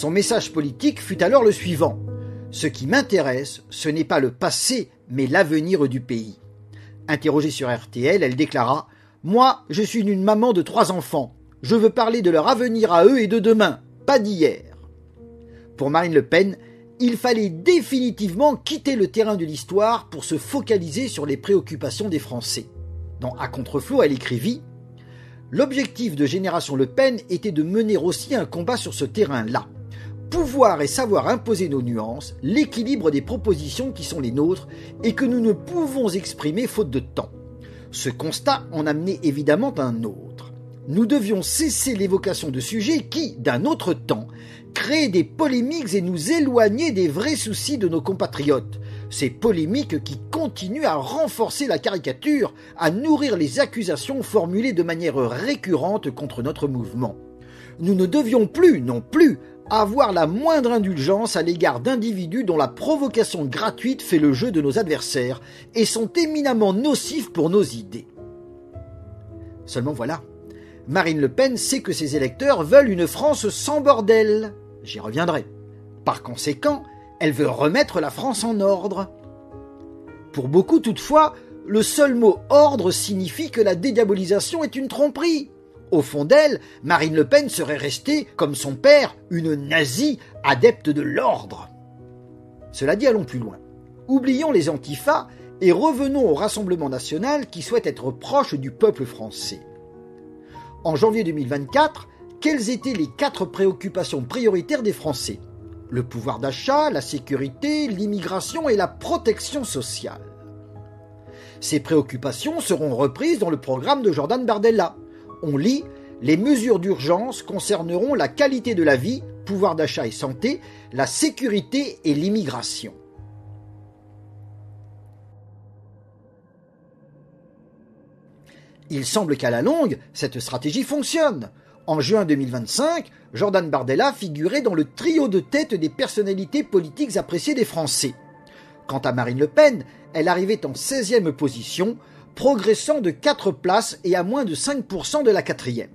Son message politique fut alors le suivant: « Ce qui m'intéresse, ce n'est pas le passé, mais l'avenir du pays. » Interrogée sur RTL, elle déclara « Moi, je suis une maman de 3 enfants. Je veux parler de leur avenir à eux et de demain, pas d'hier. » Pour Marine Le Pen, il fallait définitivement quitter le terrain de l'histoire pour se focaliser sur les préoccupations des Français. Dans À Contre-Flot, elle écrivit « L'objectif de Génération Le Pen était de mener aussi un combat sur ce terrain-là. Pouvoir et savoir imposer nos nuances, l'équilibre des propositions qui sont les nôtres et que nous ne pouvons exprimer faute de temps. Ce constat en amenait évidemment un autre. Nous devions cesser l'évocation de sujets qui, d'un autre temps, créaient des polémiques et nous éloignaient des vrais soucis de nos compatriotes. Ces polémiques qui continuent à renforcer la caricature, à nourrir les accusations formulées de manière récurrente contre notre mouvement. Nous ne devions plus, non plus, avoir la moindre indulgence à l'égard d'individus dont la provocation gratuite fait le jeu de nos adversaires et sont éminemment nocifs pour nos idées. » Seulement voilà, Marine Le Pen sait que ses électeurs veulent une France sans bordel. J'y reviendrai. Par conséquent, elle veut remettre la France en ordre. Pour beaucoup toutefois, le seul mot « ordre » signifie que la dédiabolisation est une tromperie. Au fond d'elle, Marine Le Pen serait restée, comme son père, une nazie adepte de l'ordre. Cela dit, allons plus loin. Oublions les antifas et revenons au Rassemblement national qui souhaite être proche du peuple français. En janvier 2024, quelles étaient les 4 préoccupations prioritaires des Français ? Le pouvoir d'achat, la sécurité, l'immigration et la protection sociale. Ces préoccupations seront reprises dans le programme de Jordan Bardella. On lit « Les mesures d'urgence concerneront la qualité de la vie, pouvoir d'achat et santé, la sécurité et l'immigration. » Il semble qu'à la longue, cette stratégie fonctionne. En juin 2025, Jordan Bardella figurait dans le trio de tête des personnalités politiques appréciées des Français. Quant à Marine Le Pen, elle arrivait en 16e position, progressant de 4 places et à moins de 5% de la 4e.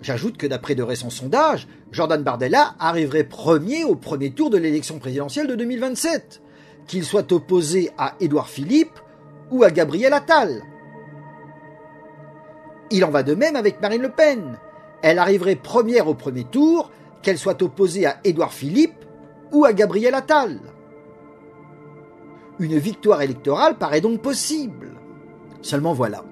J'ajoute que d'après de récents sondages, Jordan Bardella arriverait premier au premier tour de l'élection présidentielle de 2027, qu'il soit opposé à Édouard Philippe ou à Gabriel Attal. Il en va de même avec Marine Le Pen. Elle arriverait première au premier tour, qu'elle soit opposée à Édouard Philippe ou à Gabriel Attal. Une victoire électorale paraît donc possible. Seulement voilà,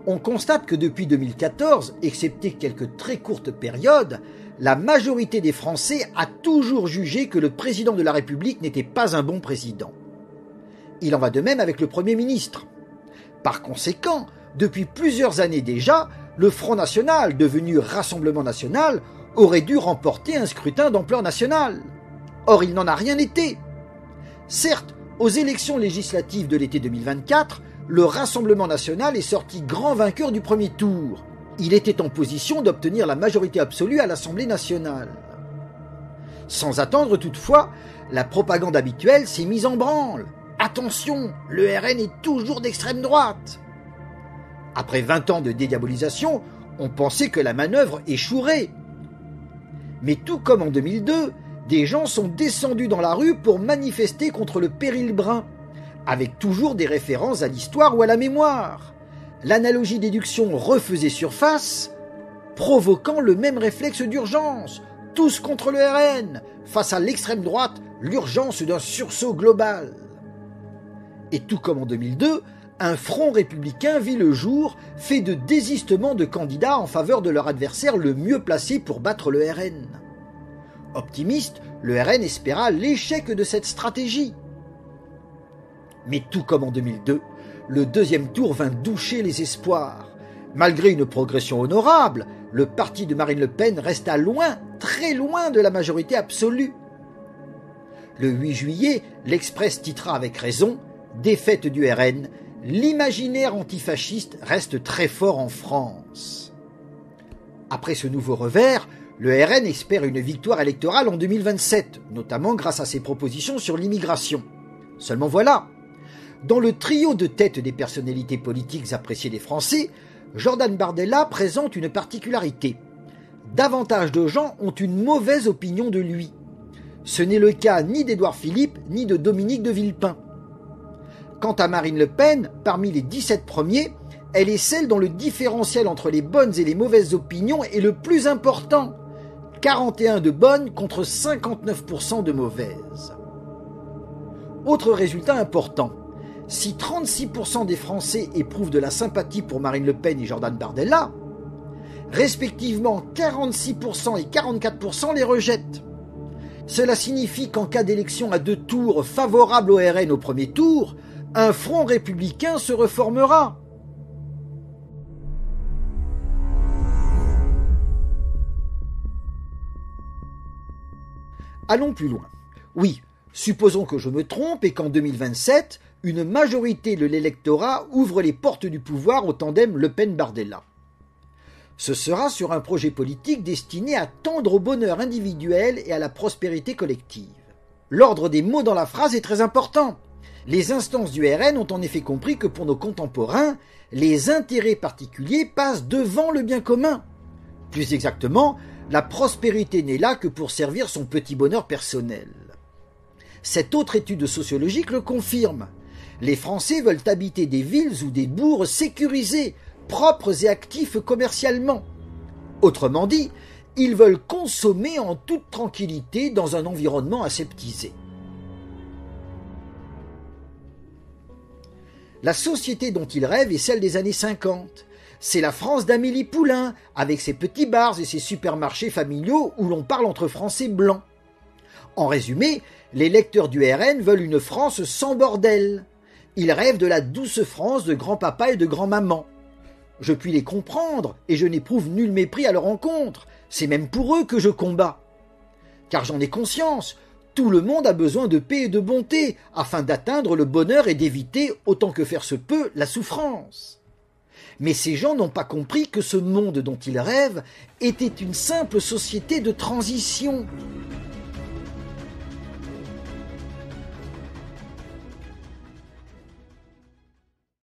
on constate que depuis 2014, excepté quelques très courtes périodes, la majorité des Français a toujours jugé que le président de la République n'était pas un bon président. Il en va de même avec le Premier ministre. Par conséquent, depuis plusieurs années déjà, le Front National, devenu Rassemblement National, aurait dû remporter un scrutin d'ampleur nationale. Or, il n'en a rien été. Certes, aux élections législatives de l'été 2024, le Rassemblement national est sorti grand vainqueur du premier tour. Il était en position d'obtenir la majorité absolue à l'Assemblée nationale. Sans attendre toutefois, la propagande habituelle s'est mise en branle. Attention, le RN est toujours d'extrême droite. Après 20 ans de dédiabolisation, on pensait que la manœuvre échouerait. Mais tout comme en 2002, des gens sont descendus dans la rue pour manifester contre le péril brun, avec toujours des références à l'histoire ou à la mémoire. L'analogie d'éduction refaisait surface, provoquant le même réflexe d'urgence. Tous contre le RN, face à l'extrême droite, l'urgence d'un sursaut global. Et tout comme en 2002, un front républicain vit le jour, fait de désistement de candidats en faveur de leur adversaire le mieux placé pour battre le RN. Optimiste, le RN espéra l'échec de cette stratégie. Mais tout comme en 2002, le deuxième tour vint doucher les espoirs. Malgré une progression honorable, le parti de Marine Le Pen resta loin, très loin de la majorité absolue. Le 8 juillet, l'Express titra avec raison « Défaite du RN, l'imaginaire antifasciste reste très fort en France ». Après ce nouveau revers, le RN espère une victoire électorale en 2027, notamment grâce à ses propositions sur l'immigration. Seulement voilà, dans le trio de tête des personnalités politiques appréciées des Français, Jordan Bardella présente une particularité. davantage de gens ont une mauvaise opinion de lui. Ce n'est le cas ni d'Édouard Philippe ni de Dominique de Villepin. Quant à Marine Le Pen, parmi les 17 premiers, elle est celle dont le différentiel entre les bonnes et les mauvaises opinions est le plus important. 41 de bonnes contre 59% de mauvaises. Autre résultat important, si 36% des Français éprouvent de la sympathie pour Marine Le Pen et Jordan Bardella, respectivement 46% et 44% les rejettent. Cela signifie qu'en cas d'élection à 2 tours favorable au RN au premier tour, un front républicain se reformera. Allons plus loin. Oui, supposons que je me trompe et qu'en 2027, une majorité de l'électorat ouvre les portes du pouvoir au tandem Le Pen-Bardella. Ce sera sur un projet politique destiné à tendre au bonheur individuel et à la prospérité collective. L'ordre des mots dans la phrase est très important. Les instances du RN ont en effet compris que pour nos contemporains, les intérêts particuliers passent devant le bien commun. Plus exactement, la prospérité n'est là que pour servir son petit bonheur personnel. Cette autre étude sociologique le confirme. Les Français veulent habiter des villes ou des bourgs sécurisés, propres et actifs commercialement. Autrement dit, ils veulent consommer en toute tranquillité dans un environnement aseptisé. La société dont ils rêvent est celle des années 50. C'est la France d'Amélie Poulain, avec ses petits bars et ses supermarchés familiaux où l'on parle entre Français blancs. En résumé, les lecteurs du RN veulent une France sans bordel. Ils rêvent de la douce France de grand-papa et de grand-maman. Je puis les comprendre et je n'éprouve nul mépris à leur encontre. C'est même pour eux que je combats. Car j'en ai conscience, tout le monde a besoin de paix et de bonté afin d'atteindre le bonheur et d'éviter, autant que faire se peut, la souffrance. Mais ces gens n'ont pas compris que ce monde dont ils rêvent était une simple société de transition.